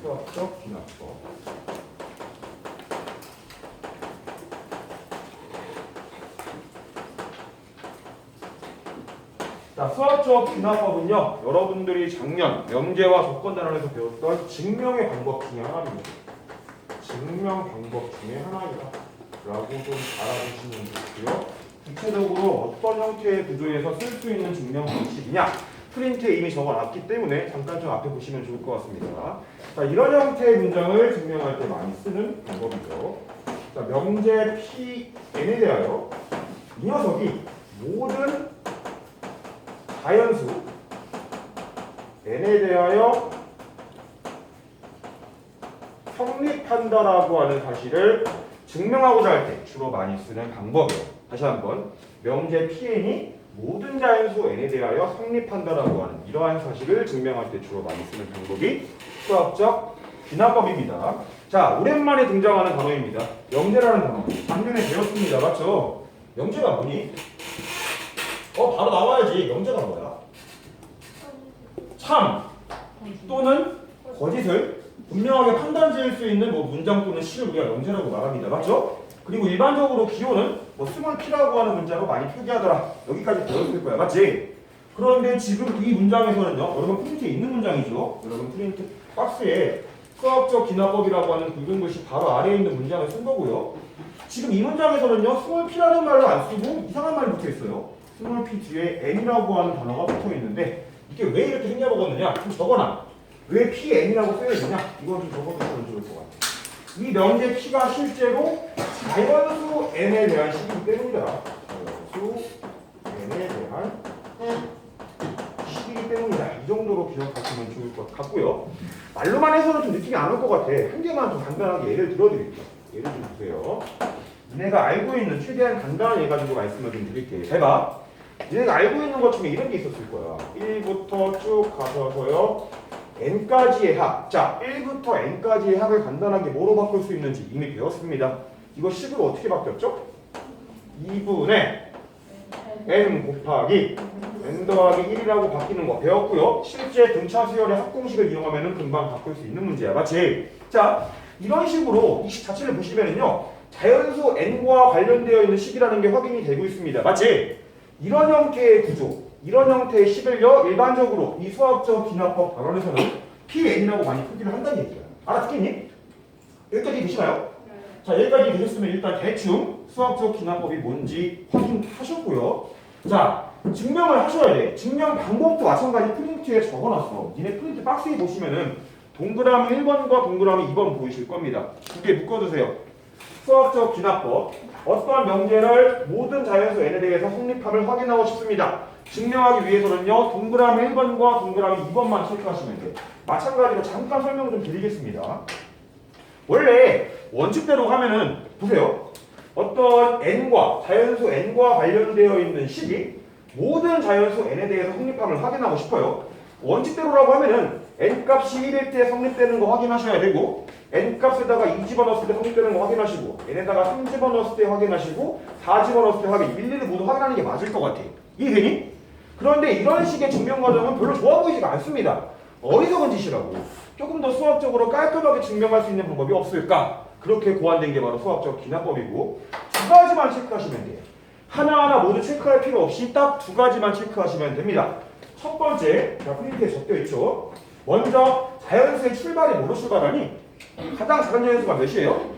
수학적 기납법. 자, 수학적 기납법은요, 여러분들이 작년 명제와 조건 단원에서 배웠던 증명의 방법 중에 하나입니다. 증명 방법 중에 하나이다 라고 좀 알아두시면 좋고요. 구체적으로 어떤 형태의 구조에서 쓸 수 있는 증명 방식이냐, 프린트에 이미 적어놨기 때문에 잠깐 좀 앞에 보시면 좋을 것 같습니다. 자, 이런 형태의 문장을 증명할 때 많이 쓰는 방법이죠. 자, 명제 Pn에 대하여 이 녀석이 모든 자연수 n에 대하여 성립한다라고 하는 사실을 증명하고자 할 때 주로 많이 쓰는 방법이에요. 다시 한번, 명제 Pn이 모든 자연수 n에 대하여 성립한다라고 하는 이러한 사실을 증명할 때 주로 많이 쓰는 방법이 수학적 기납법입니다. 자, 오랜만에 등장하는 단어입니다. 명제라는 단어. 작년에 배웠습니다. 맞죠? 명제가 뭐니? 바로 나와야지. 명제가 뭐야? 참 또는 거짓을 분명하게 판단 지을 수 있는 문장 또는 시를 우리가 명제라고 말합니다. 맞죠? 그리고 일반적으로 기호는 스몰 p라고 하는 문자로 많이 표기하더라. 여기까지 배웠을 거야. 맞지? 그런데 지금 이 문장에서는요, 여러분 프린트에 있는 문장이죠. 여러분 프린트 박스에 수학적 기납법이라고 하는 굵은 글씨 바로 아래에 있는 문장을 쓴 거고요. 지금 이 문장에서는요, 스몰 p라는 말을 안 쓰고 이상한 말이 붙어 있어요. 스몰 p 뒤에 n이라고 하는 단어가 붙어 있는데 이게 왜 이렇게 생겨먹었느냐? 좀 적어놔. 왜 pn이라고 써야 되냐? 이건 좀 적어두시면 좋을 것 같아요. 이 명제 p가 실제로 자연수 n에 대한 식이기 때문이다. 자연수 n에 대한 식이기 때문이다. 이 정도로 기억하시면 좋을 것 같고요. 말로만 해서는 좀 느낌이 안 올 것 같아. 한 개만 좀 간단하게 예를 들어드릴게요. 예를 좀 보세요. 니네가 알고 있는 최대한 간단한 예 가지고 말씀을 좀 드릴게요. 잘 봐. 니네가 알고 있는 것 중에 이런 게 있었을 거야. 1부터 쭉 가서서요. n까지의 합. 자, 1부터 n까지의 합을 간단하게 뭐로 바꿀 수 있는지 이미 배웠습니다. 이거 식으로 어떻게 바뀌었죠? 2분의 n 곱하기 n 더하기 1이라고 바뀌는 거 배웠고요. 실제 등차 수열의 합공식을 이용하면 금방 바꿀 수 있는 문제야. 맞지? 자, 이런 식으로 이 식 자체를 보시면은요, 자연수 n과 관련되어 있는 식이라는 게 확인이 되고 있습니다. 맞지? 이런 형태의 구조, 이런 형태의 식을요, 일반적으로 이 수학적 기납법 단원에서는 PN이라고 많이 표기를 한다는 얘기야. 알아듣겠니? 여기까지 되시나요? 자, 여기까지 되셨으면 일단 대충 수학적 기납법이 뭔지 확인하셨고요. 자, 증명을 하셔야 돼. 증명 방법도 마찬가지 프린트에 적어놨어. 니네 프린트 박스에 보시면은 동그라미 1번과 동그라미 2번 보이실 겁니다. 두 개 묶어주세요. 수학적 기납법. 어떠한 명제를 모든 자연수 n에 대해서 성립함을 확인하고 싶습니다. 증명하기 위해서는요, 동그라미 1번과 동그라미 2번만 체크하시면 돼요. 마찬가지로 잠깐 설명을 좀 드리겠습니다. 원래 원칙대로 하면은 보세요. 어떤 n과 자연수 n과 관련되어 있는 식이 모든 자연수 n에 대해서 성립함을 확인하고 싶어요. 원칙대로라고 하면은 n 값이 1일 때 성립되는 거 확인하셔야 되고, n 값에다가 2 집어넣었을 때 성립되는 거 확인하시고, n에다가 3 집어넣었을 때 확인하시고, 4 집어넣었을 때 확인, 일일이 모두 확인하는 게 맞을 것 같아. 이해되니? 그런데 이런 식의 증명 과정은 별로 좋아 보이지가 않습니다. 어리석은 짓이라고. 조금 더 수학적으로 깔끔하게 증명할 수 있는 방법이 없을까? 그렇게 고안된 게 바로 수학적 기납법이고, 두 가지만 체크하시면 돼요. 하나하나 모두 체크할 필요 없이 딱 두 가지만 체크하시면 됩니다. 첫 번째, 자, 프린트에 적혀 있죠. 먼저 자연수의 출발이 뭐로 출발하니? 가장 작은 자연수가 몇이에요?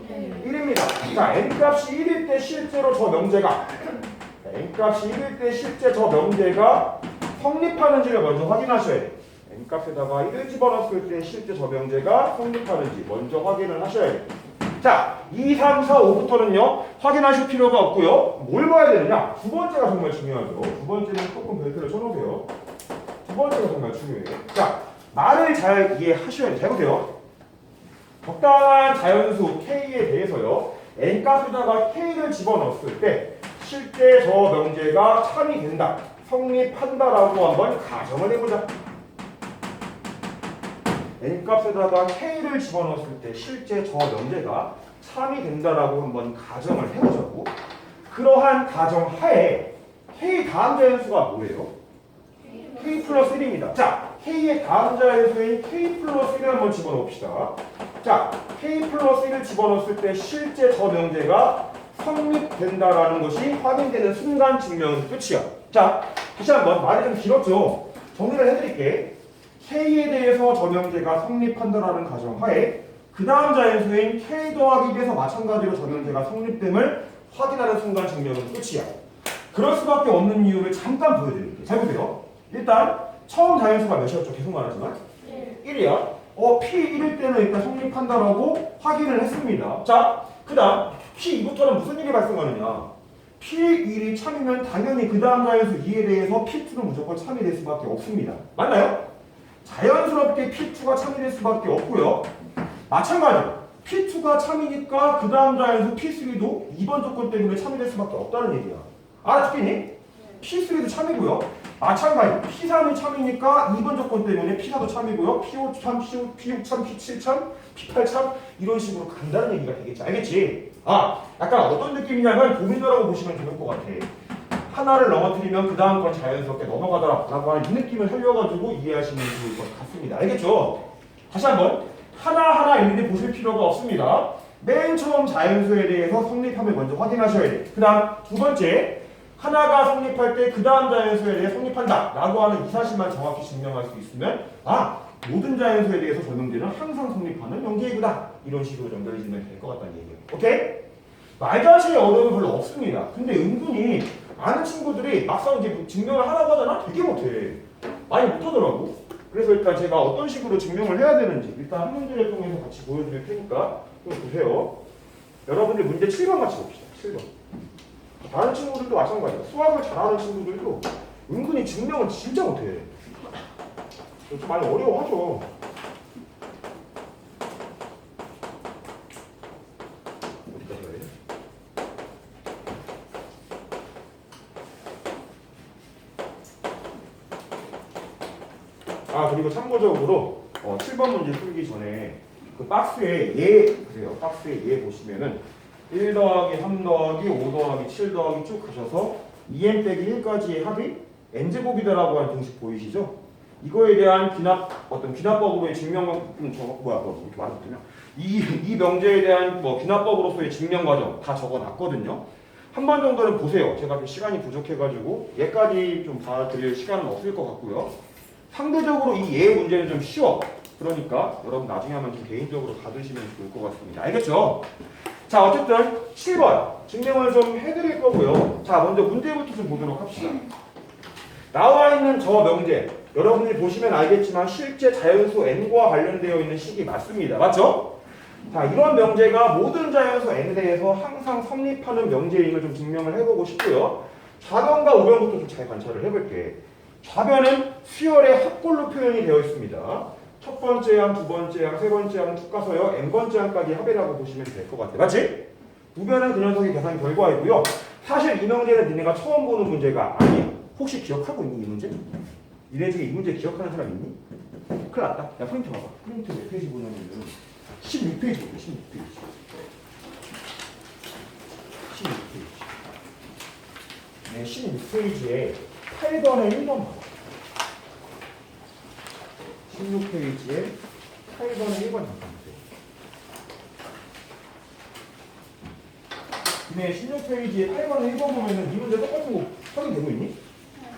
1입니다. 자, n값이 1일 때 실제로 저 명제가 n값이 1일 때 실제 저 명제가 성립하는지를 먼저 확인하셔야 돼요. n값에다가 1을 집어넣었을 때 실제 저 명제가 성립하는지 먼저 확인을 하셔야 돼요. 자, 2, 3, 4, 5부터는요 확인하실 필요가 없고요. 뭘 봐야 되느냐? 두 번째가 정말 중요하죠. 두 번째는 조금 벨트를 쳐놓으세요. 두 번째가 정말 중요해요. 자, 말을 잘 이해하셔야 돼요. 잘 보세요. 적당한 자연수 K에 대해서요, n값에다가 K를 집어넣었을 때 실제 저 명제가 참이 된다, 성립한다라고 한번 가정을 해보자. n값에다가 K를 집어넣었을 때 실제 저 명제가 참이 된다라고 한번 가정을 해보자고. 그러한 가정 하에 K 다음 자연수가 뭐예요? K 플러스 1입니다. 자, K의 다음 자연수인 K 플러스 1을 한번 집어넣읍시다. 자, K 플러스 1을 집어넣었을 때 실제 저 명제가 성립된다라는 것이 확인되는 순간 증명은 끝이야. 자, 다시 한번 말이 좀 길었죠. 정리를 해드릴게. K에 대해서 저 명제가 성립한다라는 가정하에 그 다음 자연수인 K 더하기 1에서 마찬가지로 저 명제가 성립됨을 확인하는 순간 증명은 끝이야. 그럴 수밖에 없는 이유를 잠깐 보여드릴게요. 잘 보세요. 일단 처음 자연수가 몇이었죠? 계속 말하지만 1이야. P1일 때는 일단 성립한다라고 확인을 했습니다. 자, 그 다음 P2부터는 무슨 일이 발생하느냐? P1이 참이면 당연히 그 다음 자연수 2에 대해서 P2는 무조건 참이 될 수밖에 없습니다. 맞나요? 자연스럽게 P2가 참이 될 수밖에 없고요. 마찬가지로 P2가 참이니까 그 다음 자연수 P3도 2번 조건 때문에 참이 될 수밖에 없다는 얘기야. 알아듣겠니? P3도 참이고요. 마찬가지로 P3이 참이니까 2번 조건 때문에 P4도 참이고요. P5 참, P6 참, P7 참, P8 참 이런 식으로 간다는 얘기가 되겠지. 알겠지? 약간 어떤 느낌이냐면 도미노라고 보시면 좋을 것 같아. 하나를 넘어뜨리면 그 다음 건 자연스럽게 넘어가더라 라고 하는 이 느낌을 살려가지고 이해하시면 좋을 것 같습니다. 알겠죠? 다시 한번 하나하나 일일이 보실 필요가 없습니다. 맨 처음 자연수에 대해서 성립함을 먼저 확인하셔야 돼. 그 다음 두 번째, 하나가 성립할 때 그 다음 자연수에 대해 성립한다 라고 하는 이 사실만 정확히 증명할 수 있으면 모든 자연수에 대해서 설명되는 항상 성립하는 명제이구나 이런 식으로 연결해주면 될 것 같다는 얘기예요. 오케이? 말 자체의 어려움은 별로 없습니다. 근데 은근히 많은 친구들이 막상 이제 증명을 하라고 하잖아? 되게 못해. 많이 못하더라고. 그래서 일단 제가 어떤 식으로 증명을 해야 되는지 일단 한 문제를 통해서 같이 보여드릴 테니까 좀 보세요. 여러분들 문제 7번 같이 봅시다. 7번. 다른 친구들도 마찬가지야. 수학을 잘하는 친구들도 은근히 증명을 진짜 못해. 좀 많이 어려워하죠. 어디까지 가야 돼? 그리고 참고적으로 7번 문제 풀기 전에 그 박스에 그래요. 박스에 보시면은 1 더하기 3 더하기 5 더하기 7 더하기 쭉 가셔서 2n 빼기 1까지의 합이 n제곱이다라고 하는 공식 보이시죠? 이거에 대한 귀납법으로의 증명 이렇게 말했거든요. 이 명제에 대한 귀납법으로서의 증명 과정 다 적어놨거든요. 한 번 정도는 보세요. 제가 시간이 부족해가지고 얘까지 좀 봐드릴 시간은 없을 것 같고요. 상대적으로 이 예 문제는 좀 쉬워. 그러니까 여러분 나중에 한번 좀 개인적으로 받으시면 좋을 것 같습니다. 알겠죠? 자, 어쨌든 7번 증명을 좀 해드릴 거고요. 자, 먼저 문제부터 좀 보도록 합시다. 나와 있는 저 명제 여러분들이 보시면 알겠지만 실제 자연수 n과 관련되어 있는 식이 맞습니다. 맞죠? 자, 이런 명제가 모든 자연수 n에 대해서 항상 성립하는 명제임을 좀 증명을 해보고 싶고요. 좌변과 우변부터 좀 잘 관찰을 해볼게. 좌변은 수열의 합골로 표현이 되어 있습니다. 첫 번째 항, 두 번째 항, 세 번째 항 쭉 가서요 n번째 항까지 합이라고 보시면 될 것 같아요. 맞지? 우변은 그 녀석의 계산 결과이고요. 사실 이 명제는 니네가 처음 보는 문제가 아니야. 혹시 기억하고 있니 이 문제? 니네 중에 이 문제 기억하는 사람 있니? 큰일 났다. 야 프린트 봐봐. 프린트 몇 페이지 보냐면 16페이지 볼게. 16페이지. 16페이지. 네, 16페이지에 8번에 1번 봐봐. 16페이지에 8번에 1번 잠깐 보세요. 네, 16페이지에 8번에 1번 보면은 이 문제 똑같은 거 확인되고 있니?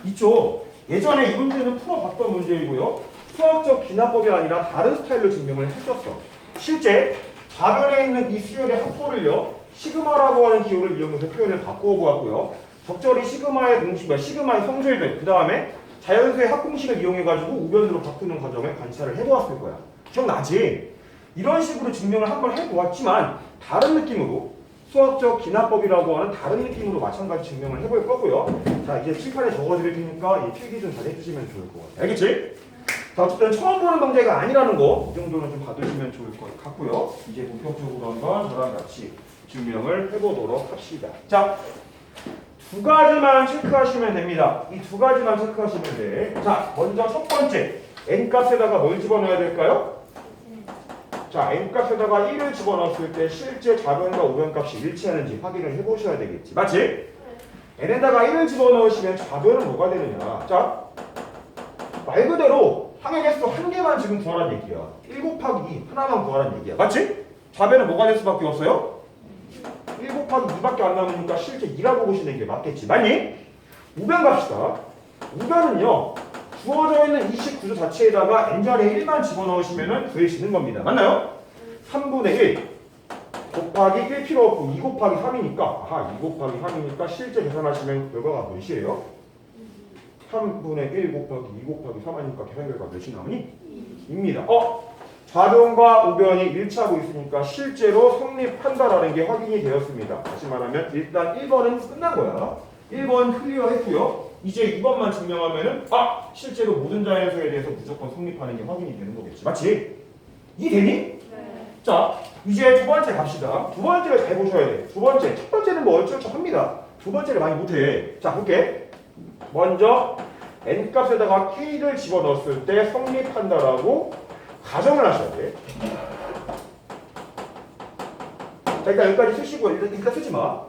있죠. 예전에 이 문제는 풀어봤던 문제이고요. 수학적 기납법이 아니라 다른 스타일로 증명을 했었어. 실제 좌변에 있는 이 수열의 합골을요. 시그마라고 하는 기호를 이용해서 표현을 바꾸어 보았고요. 적절히 시그마의 공식, 시그마의 성질들, 그 다음에 자연수의 합공식을 이용해가지고 우변으로 바꾸는 과정을 관찰을 해보았을 거야. 기억나지? 이런 식으로 증명을 한번 해보았지만 다른 느낌으로 수학적 기납법이라고 하는 다른 느낌으로 마찬가지 증명을 해볼 거고요. 자, 이제 칠판에 적어드릴 테니까 이 필기 좀 잘 해주시면 좋을 것 같아요. 알겠지? 자, 어쨌든 처음 보는 문제가 아니라는 거 이 정도는 좀 받으시면 좋을 것 같고요. 이제 본격적으로 한번 저랑 같이 증명을 해보도록 합시다. 자, 두 가지만 체크하시면 됩니다. 이 두 가지만 체크하시면 돼. 자, 먼저 첫 번째 n값에다가 뭘 집어넣어야 될까요? 자, n값에다가 1을 집어넣었을 때 실제 좌변과 우변값이 일치하는지 확인을 해보셔야 되겠지. 맞지? n에다가 1을 집어넣으시면 좌변은 뭐가 되느냐. 자, 말 그대로 항의 합계 개수 한 개만 지금 구하라는 얘기야. 1 곱하기 2 하나만 구하라는 얘기야. 맞지? 좌변은 뭐가 될 수밖에 없어요? 1 곱하기 2밖에 안 남으니까 실제 2라고 보시는 게 맞겠지. 맞니? 우변 갑시다. 우변은요. 주어져 있는 이 식 구조 자체에다가 n자리에 1만 집어넣으시면 구해지는 겁니다. 맞나요? 3분의 1 곱하기 1 필요 없고 2 곱하기 3이니까 2 곱하기 3이니까 실제 계산하시면 결과가 몇이에요? 3분의 1 곱하기 2 곱하기 3 하니까 계산 결과 몇이 나오니? 2입니다. 좌변과 우변이 일치하고 있으니까 실제로 성립한다라는 게 확인이 되었습니다. 다시 말하면 일단 1번은 끝난 거야. 1번 클리어 했고요. 이제 2번만 증명하면은 실제로 모든 자연수에 대해서 무조건 성립하는 게 확인이 되는 거겠지. 맞지? 이해되니? 네. 자, 이제 두 번째 갑시다. 두 번째를 잘 보셔야 돼. 두 번째. 첫 번째는 뭐 얼추합니다. 두 번째를 많이 못해. 자, 볼게. 먼저 n값에다가 k를 집어넣었을 때 성립한다라고 가정을 하셔야 돼. 자, 일단 여기까지 쓰시고 일단 쓰지 마.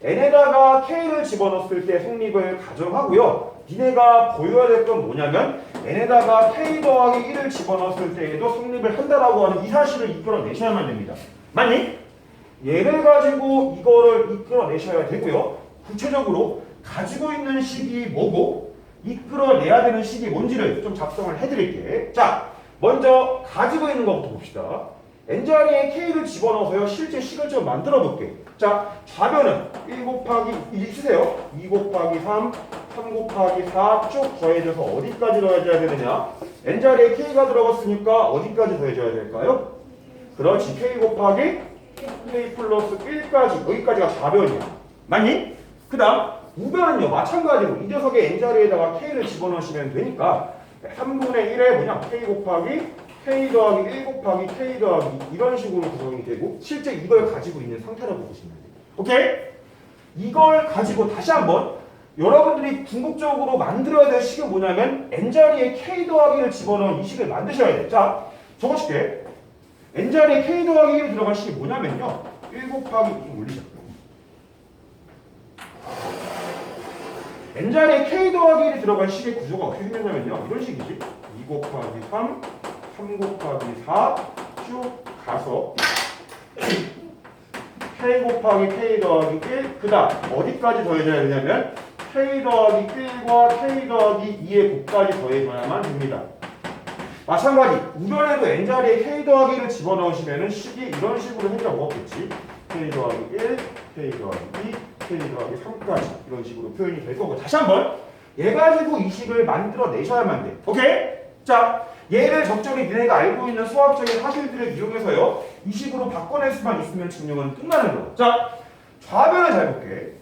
n에다가 k를 집어넣었을 때 성립을 가정하고요. 니네가 보여야 될 건 뭐냐면 n에다가 k 더하기 1을 집어넣었을 때에도 성립을 한다라고 하는 이 사실을 이끌어내셔야만 됩니다. 맞니? 얘를 가지고 이거를 이끌어내셔야 되고요. 구체적으로 가지고 있는 식이 뭐고 이끌어내야 되는 식이 뭔지를 좀 작성을 해드릴게. 자, 먼저 가지고 있는 것부터 봅시다. n자리에 k를 집어넣어서요. 실제 식을 좀 만들어 볼게. 자, 좌변은 1 곱하기 2 쓰세요. 2 곱하기 3, 3 곱하기 4 쭉 더해져서 어디까지 더해져야 되느냐? n자리에 k가 들어갔으니까 어디까지 더해져야 될까요? 그렇지. k 곱하기 k 플러스 1까지. 여기까지가 좌변이야. 맞니? 그 다음 우변은요. 마찬가지로 이 녀석의 n자리에다가 k를 집어넣으시면 되니까 3분의 1에 뭐냐? k 곱하기 k 더하기 1 곱하기 k 더하기 이런 식으로 구성이 되고 실제 이걸 가지고 있는 상태라고 보시면 돼요. 오케이? 이걸 가지고 다시 한번 여러분들이 궁극적으로 만들어야 될 식은 뭐냐면 n자리에 k 더하기를 집어넣은 이 식을 만드셔야 돼. 자, 적어줄게. n자리에 k 더하기 1이 들어간 식이 뭐냐면요. 1 곱하기 좀 올리자. n자리에 k 더하기 1이 들어간 식의 구조가 어떻게 생겼냐면요. 이런 식이지. 2 곱하기 3 3 곱하기 4 쭉 가서 k 곱하기 k 더하기 1 그 다음 어디까지 더해져야 되냐면 k 더하기 1과 k 더하기 2의 곱까지 더해져야만 됩니다. 마찬가지 우변에도 n자리에 k 더하기 1을 집어넣으시면 식이 이런 식으로 생겨 먹었겠지. k 더하기 1, k 더하기 2, k 더하기 3까지 이런 식으로 표현이 될 거고 다시 한번 얘 가지고 이 식을 만들어내셔야만 돼. 오케이? 자, 얘를 적절히 니네가 알고 있는 수학적인 사실들을 이용해서요. 이 식으로 바꿔낼 수만 있으면 증명은 끝나는 거야. 자, 좌변을 잘 볼게.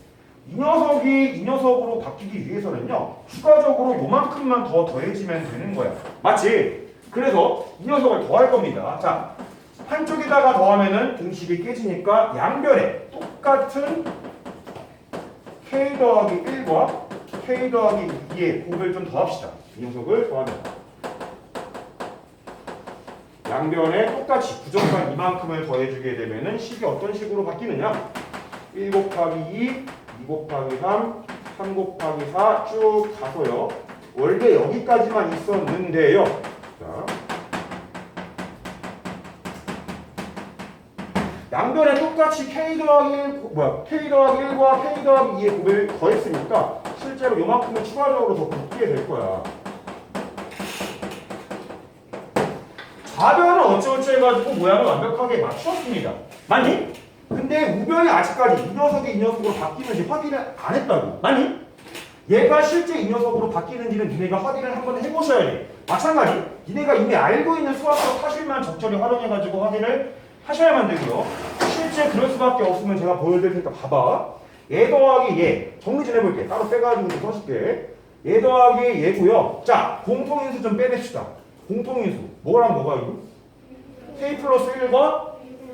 이 녀석이 이 녀석으로 바뀌기 위해서는요. 추가적으로 요만큼만 더 더해지면 되는 거야. 맞지? 그래서 이 녀석을 더할 겁니다. 자, 한쪽에다가 더하면은 공식이 깨지니까 양변에 똑같은 k 더하기 1과 k 더하기 2의 곱을 좀 더합시다. 이 녀석을 더하면 양변에 똑같이 부정한 이만큼을 더해주게 되면은 식이 어떤 식으로 바뀌느냐? 1 곱하기 2, 2 곱하기 3, 3 곱하기 4 쭉 가서요. 원래 여기까지만 있었는데요. 자, 양변에 똑같이 k 더하기 1과 k 더하기 2의 곱을 더했으니까 실제로 요만큼을 추가적으로 더 곱게 될 거야. 좌변은 어찌어찌 해가지고 모양을 완벽하게 맞추었습니다. 맞니? 근데 우변이 아직까지 이 녀석이 이 녀석으로 바뀌는지 확인을 안 했다고. 맞니? 얘가 실제 이 녀석으로 바뀌는지는 니네가 확인을 한번 해보셔야 돼. 마찬가지 니네가 이미 알고 있는 수학적 사실만 적절히 활용해가지고 확인을 하셔야만 되고요. 실제 그럴 수밖에 없으면 제가 보여드릴 테니까 봐봐. 얘 더하기 얘 정리 좀 해볼게. 따로 빼가지고 좀 써줄게. 얘 더하기 얘고요. 자, 공통인수 좀 빼냅시다. 공통인수 뭐랑 뭐가 이거? k 플러스 1과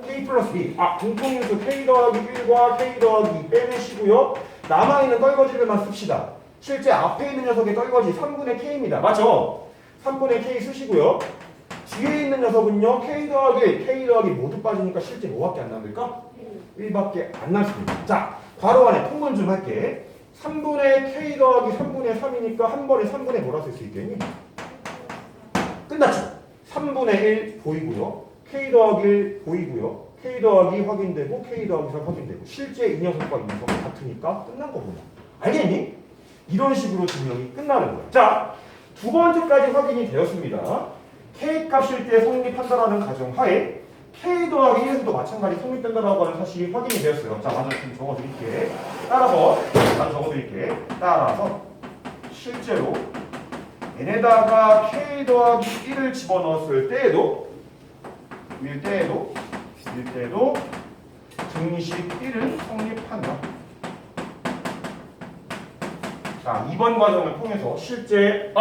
k 플러스 2. 공통인수 k 더하기 1과 k 더하기 2 빼내시고요. 남아있는 떨거지들만 씁시다. 실제 앞에 있는 녀석의 떨거지 3분의 k입니다. 맞죠? 3분의 k 쓰시고요. 뒤에 있는 녀석은요. k 더하기 1, k 더하기 모두 빠지니까 실제 뭐밖에 안 남을까? 1밖에 안 남습니다. 자, 괄호 안에 통분 좀 할게. 3분의 k 더하기 3분의 3이니까 한 번에 3분의 뭐라 쓸 수 있겠니? 끝났죠? 3분의 1 보이고요. K 더하기 1 보이고요. K 더하기 확인되고 K 더하기 4 확인되고 실제 이 녀석과 이 녀석이 같으니까 끝난 거구나. 알겠니? 이런 식으로 증명이 끝나는 거예요. 자, 두 번째까지 확인이 되었습니다. K 값일 때 성립한다라는 가정하에 K 더하기 1에서도 마찬가지 성립된다라고 하는 사실이 확인이 되었어요. 자, 먼저 좀 적어드릴게. 나도 적어드릴게. 따라서 실제로 n에다가 K 더하기 1을 집어넣었을 때에도 등식 1은 성립한다. 자, 이번 과정을 통해서 실제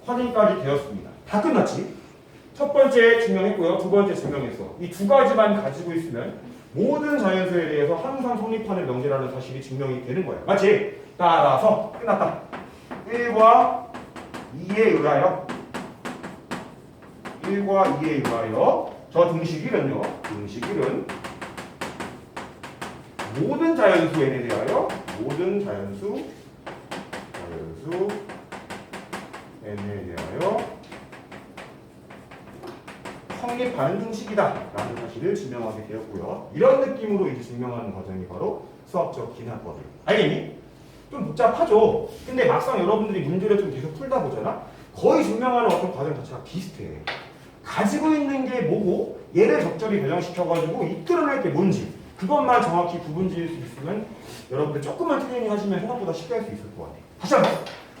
확인까지 되었습니다. 다 끝났지? 첫 번째 증명했고요. 두 번째 증명했어. 이 두 가지만 가지고 있으면 모든 자연수에 대해서 항상 성립하는 명제라는 사실이 증명이 되는 거야. 맞지? 따라서 끝났다. 1과 2에 의하여 저 등식 1은요. 등식 1은 모든 자연수 n에 대하여 n에 대하여 성립하는 등식이다 라는 사실을 증명하게 되었고요. 이런 느낌으로 이제 증명하는 과정이 바로 수학적 기하법이에요. 알겠니? 좀 복잡하죠? 근데 막상 여러분들이 문제를 좀 계속 풀다 보잖아? 거의 증명하는 어떤 과정 자체가 비슷해. 가지고 있는 게 뭐고 얘를 적절히 배정시켜가지고 이끌어낼 게 뭔지 그것만 정확히 구분 지을 수 있으면 여러분들 조금만 트레이닝 하시면 생각보다 쉽게 할 수 있을 것 같아요. 다시 한번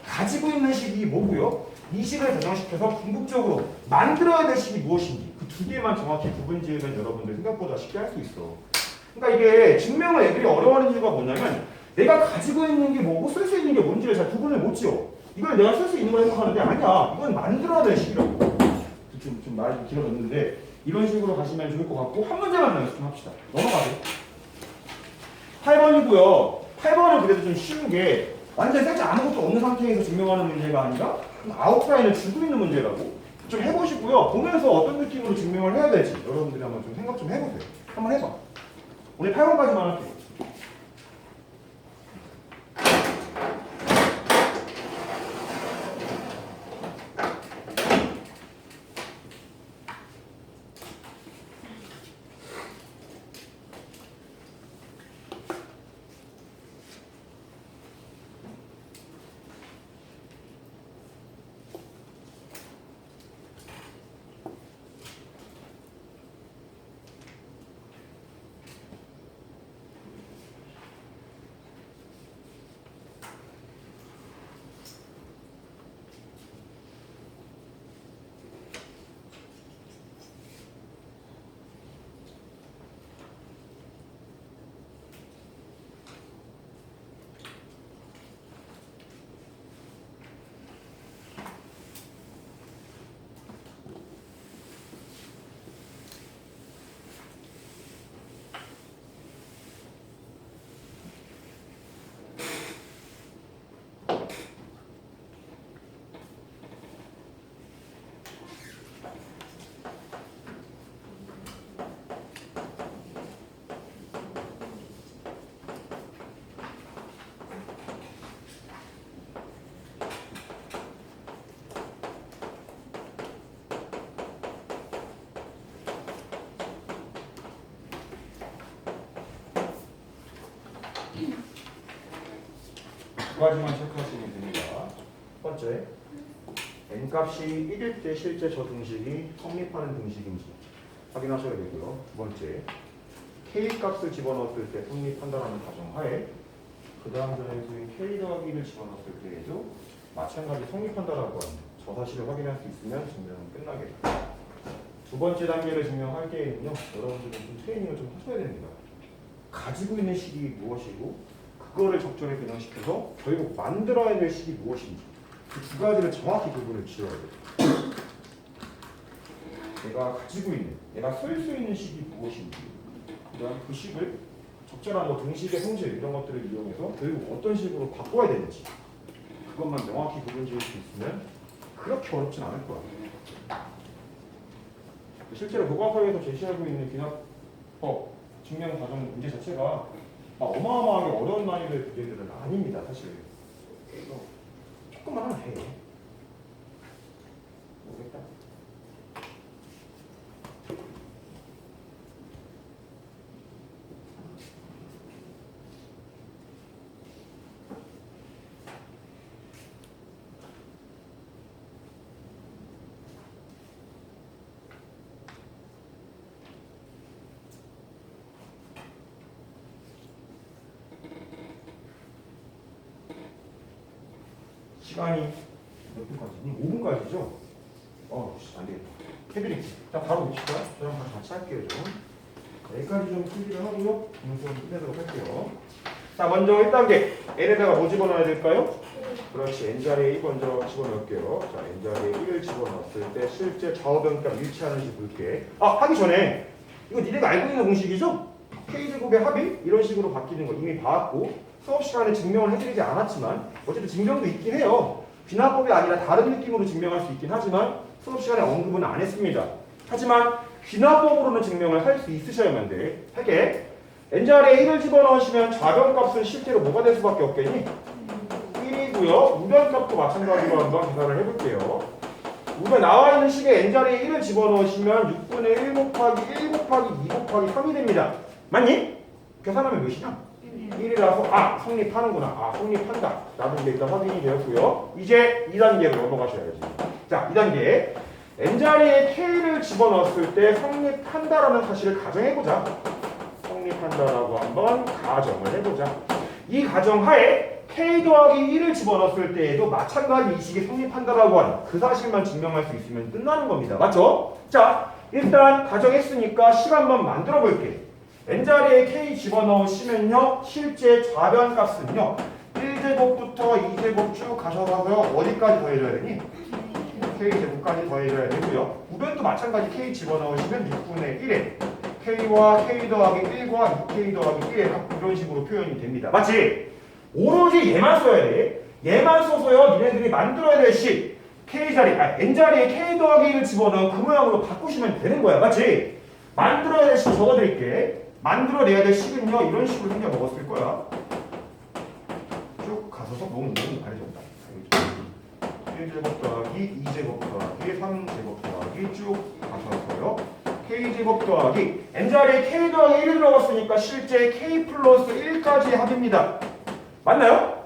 가지고 있는 식이 뭐고요? 이 식을 배정시켜서 궁극적으로 만들어야 될 식이 무엇인지 그 두 개만 정확히 구분 지으면 여러분들 생각보다 쉽게 할 수 있어. 그러니까 이게 증명을 애들이 어려워하는 이유가 뭐냐면 내가 가지고 있는 게 뭐고 쓸 수 있는 게 뭔지를 잘 구분을 못 지어. 이걸 내가 쓸 수 있는 걸 생각하는데 아니야. 이건 만들어야 될 식이라고. 좀 말이 좀 길어졌는데 이런 식으로 가시면 좋을 것 같고 한 문제만 연습 좀 합시다. 넘어가세요. 8번이고요. 8번은 그래도 좀 쉬운 게 완전 살짝 아무것도 없는 상태에서 증명하는 문제가 아니라 아웃라인을 주고 있는 문제라고 좀 해보시고요. 보면서 어떤 느낌으로 증명을 해야 될지 여러분들이 한번 좀 생각 좀 해보세요. 한번 해봐. 오늘 8번까지만 할게요. 두 가지만 체크하시면 됩니다. 첫 번째, n값이 1일 때 실제 저 등식이 성립하는 등식인지 확인하셔야 되고요. 두 번째, k값을 집어넣었을 때 성립한다는 가정하에 그 다음 자연수인 k 더하기 1을 집어넣었을 때에도 마찬가지 성립한다라고 하는 저 사실을 확인할 수 있으면 증명은 끝나게 됩니다. 두 번째 단계를 증명할 때에는요, 여러분들은 좀 트레이닝을 좀 하셔야 됩니다. 가지고 있는 식이 무엇이고 그거를 적절히 배정시켜서 결국 만들어야 될 식이 무엇인지 그 두 가지를 정확히 구분을 지어야 돼요. 내가 가지고 있는, 내가 쓸 수 있는 식이 무엇인지 그다음 그 식을 적절한 등식의 성질 이런 것들을 이용해서 결국 어떤 식으로 바꿔야 되는지 그것만 명확히 구분 지을 수 있으면 그렇게 어렵진 않을 거야. 실제로 교과서에서 제시하고 있는 기납법 증명 과정 문제 자체가 어마어마하게 어려운 난이도의 문제들은 아닙니다, 사실. 그래서 조금만 하면 돼. 모르겠다. 시간이 몇 분까지니? 5분까지죠? 안 되겠다. 해드릴게요. 자, 바로 봅시다. 저랑 같이 할게요, 좀. 여기까지 좀 풀이를 하고요. 공수는 끝내도록 할게요. 자, 먼저 1단계. n에다가 뭐 집어넣어야 될까요? 그렇지. n자리에 1 먼저 집어넣을게요. 자, n자리에 1을 집어넣었을 때 실제 좌우변값 일치하는지 볼게. 하기 전에 이거 니네가 알고 있는 공식이죠? k제곱의 합이 이런 식으로 바뀌는 거 이미 봐왔고 수업 시간에 증명을 해드리지 않았지만 어쨌든 증명도 있긴 해요. 귀납법이 아니라 다른 느낌으로 증명할 수 있긴 하지만 수업 시간에 언급은 안 했습니다. 하지만 귀납법으로는 증명을 할 수 있으셔야만 돼. 할게. n자리에 1을 집어넣으시면 좌변값은 실제로 뭐가 될 수밖에 없겠니? 1이고요. 우변값도 마찬가지로 한번 계산을 해볼게요. 우변 나와 있는 식에 n자리에 1을 집어넣으시면 6분의 1 곱하기 1 곱하기 2 곱하기 3이 됩니다. 맞니? 계산하면 몇이냐? 1이라서 성립하는구나. 성립한다. 라는 게 일단 확인이 되었고요. 이제 2단계로 넘어가셔야지. 자, 2단계. n자리에 k를 집어넣었을 때 성립한다라는 사실을 가정해보자. 성립한다라고 한번 가정을 해보자. 이 가정하에 k 더하기 1을 집어넣었을 때에도 마찬가지 이 식이 성립한다라고 하는 그 사실만 증명할 수 있으면 끝나는 겁니다. 맞죠? 자, 일단 가정했으니까 식 한번 만들어 볼게. n자리에 k 집어넣으시면요 실제 좌변값은요 1제곱부터 2제곱 쭉 가셔서 어디까지 더해줘야 되니? k제곱까지 더해줘야 되고요. 우변도 마찬가지 k 집어넣으시면 6분의 1에 k와 k 더하기 1과 2k 더하기 1의 합 이런 식으로 표현이 됩니다. 맞지? 오로지 얘만 써야 돼. 얘만 써서요 니네들이 만들어야 될 식 k자리, n자리에 k 더하기 1을 집어넣은 그 모양으로 바꾸시면 되는 거야. 맞지? 만들어야 될 식 적어드릴게. 만들어내야 될 식은요 이런 식으로 생겨 먹었을 거야. 쭉 가서서 너무 가려졌다. 1제곱 더하기 2제곱 더하기 3제곱 더하기 쭉 가셔서요 k제곱 더하기 n자리에 k 더하기 1이 들어갔으니까 실제 k 플러스 1까지의 합입니다. 맞나요?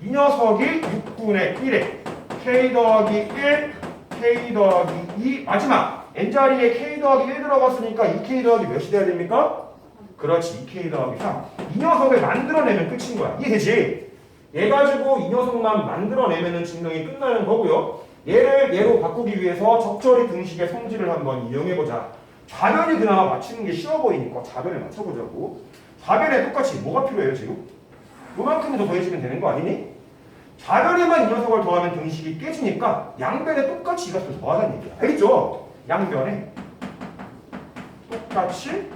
이 녀석이 6분의 1에 k 더하기 1, k 더하기 2 마지막 n자리에 k 더하기 1 들어갔으니까 2k 더하기 몇이 돼야 됩니까? 그렇지. 2k 더하기 3. 이 녀석을 만들어내면 끝인 거야. 이해되지? 얘 가지고 이 녀석만 만들어내면 증명이 끝나는 거고요. 얘를 얘로 바꾸기 위해서 적절히 등식의 성질을 한번 이용해보자. 좌변이 그나마 맞추는 게 쉬워 보이니까 좌변을 맞춰보자고. 좌변에 똑같이 뭐가 필요해요 지금? 요만큼 더 더해지면 되는 거 아니니? 좌변에만 이 녀석을 더하면 등식이 깨지니까 양변에 똑같이 이 값을 더하자는 얘기야. 알겠죠? 양변에 똑같이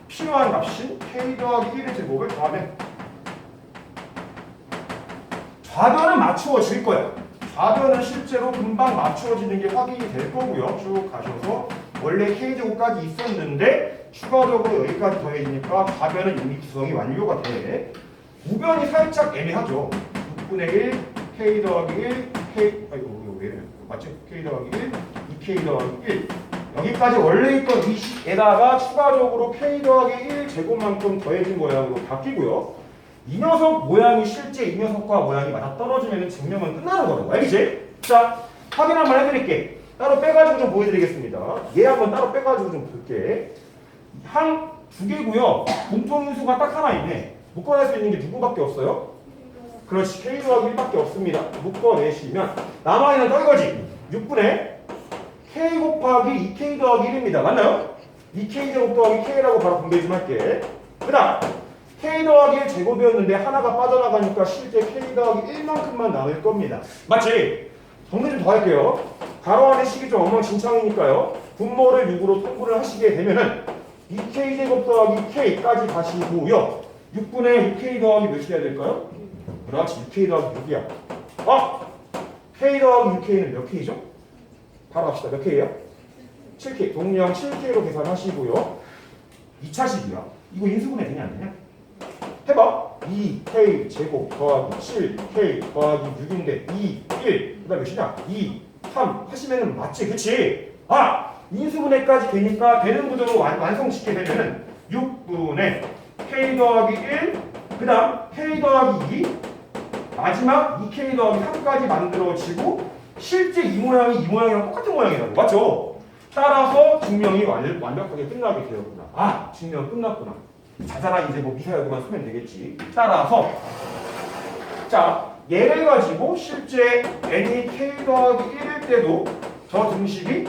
필요한 값인 k 더하기 1의 제곱을 더하면 좌변은 맞추어질 거예요. 좌변은 실제로 금방 맞추어지는 게 확인이 될 거고요. 쭉 가셔서 원래 k제곱까지 있었는데 추가적으로 여기까지 더해지니까 좌변은 이미 구성이 완료가 돼. 우변이 살짝 애매하죠. 6분의 1 k 더하기 1 k 이거 왜 이래? 맞지? k 더하기 1 2k 더하기 1 여기까지 원래 있던 이 식에다가 추가적으로 k 더하기 1 제곱만큼 더해진 모양으로 바뀌고요. 이 녀석 모양이 실제 이 녀석과 모양이 맞아떨어지면 증명은 끝나는 거라고. 알겠지? 자, 확인 한번 해드릴게. 따로 빼가지고 좀 보여드리겠습니다. 얘 한번 따로 빼가지고 좀 볼게. 항 두 개고요. 공통인수가 딱 하나 있네. 묶어낼 수 있는 게 누구밖에 없어요? 그렇지. k 더하기 1밖에 없습니다. 묶어내시면 남아있는 거 이거지. 6분의 k 곱하기 2k 더하기 1입니다. 맞나요? 2k 제곱 더하기 k라고 바로 분배 좀 할게. 그 다음 k 더하기 1 제곱이었는데 하나가 빠져나가니까 실제 k 더하기 1만큼만 남을 겁니다. 맞지? 정리 좀 더 할게요. 가로 안의 식이 좀 엉망진창이니까요. 분모를 6으로 통분을 하시게 되면은 2k 제곱 더하기 k까지 가시고요. 6분의 6k 더하기 몇이 돼야 될까요? 그렇지. 6k 더하기 6이야. k 더하기 6k는 몇 k죠? 바로 합시다. 몇 k예요? 7k. 동량 7k로 계산하시고요. 2차식이야. 이거 인수분해 되냐 안 되냐? 해봐. 2k 제곱 더하기 7k 더하기 6인데 2, 1. 그 다음 몇이냐? 2, 3 하시면은 맞지? 그치? 인수분해까지 되니까 되는 구조로 완성시키게 되면은 6분의 k 더하기 1, 그 다음 k 더하기 2, 마지막 2k 더하기 3까지 만들어지고 실제 이 모양이 이 모양이랑 똑같은 모양이라고. 맞죠? 따라서 증명이 완벽하게 끝나게 되었구나. 증명 끝났구나. 자잘한 이제 뭐 미사여도만 쓰면 되겠지. 따라서 자 얘를 가지고 실제 n이 k 더하기 1일 때도 저 등식이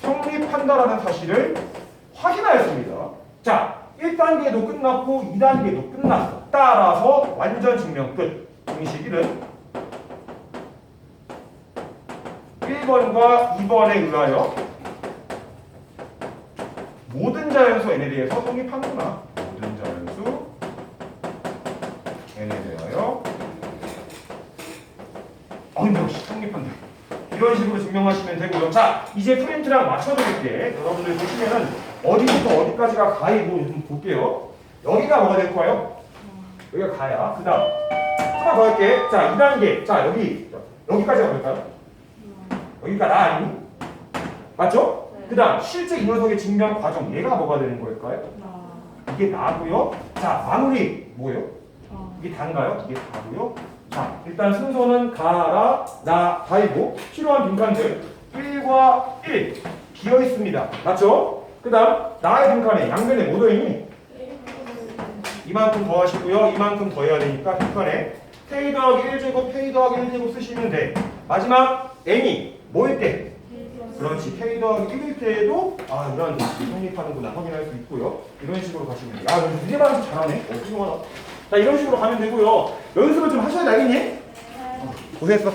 성립한다라는 사실을 확인하였습니다. 자, 1단계도 끝났고 2단계도 끝났어. 따라서 완전 증명 끝. 등식 1은 1번과 2번에 의하여 모든 자연수 n에 대해서 성립하는구나. 모든 자연수 n에 대하여 역시 성립한다. 이런 식으로 증명하시면 되고요. 자, 이제 프린트랑 맞춰드릴게. 여러분들 보시면은 어디부터 어디까지가 가이고 좀 볼게요. 여기가 뭐가 될 거예요? 여기가 가야. 그 다음 하나 더 할게. 자, 2단계. 자, 여기까지가 뭘까요? 여기가 나 아니? 맞죠? 네. 그 다음 실제 이 녀석의 증명 과정 얘가 뭐가 되는 걸까요? 이게 나고요. 자, 마무리 뭐예요? 이게 단가요? 이게 다고요. 자, 일단 순서는 가라, 나, 다이고 필요한 빈칸들 1과 1 비어 있습니다. 맞죠? 그 다음 나의 빈칸에 양변에 뭐 더있니? 이만큼 더 하시고요. 이만큼 더 해야 되니까 빈칸에 k 더하기 1제곱, k 더하기 1제곱 쓰시면 돼. 마지막 n이 뭐일 때? 그렇지. k 더하기 1일 때에도 이런 등식이 성립하는구나 확인할 수 있고요. 이런 식으로 가시면 돼요. 야, 너 일반에서 잘하네. 훌륭하다. 자, 이런 식으로 가면 되고요. 연습을 좀 하셔야 되겠니? 고생했어.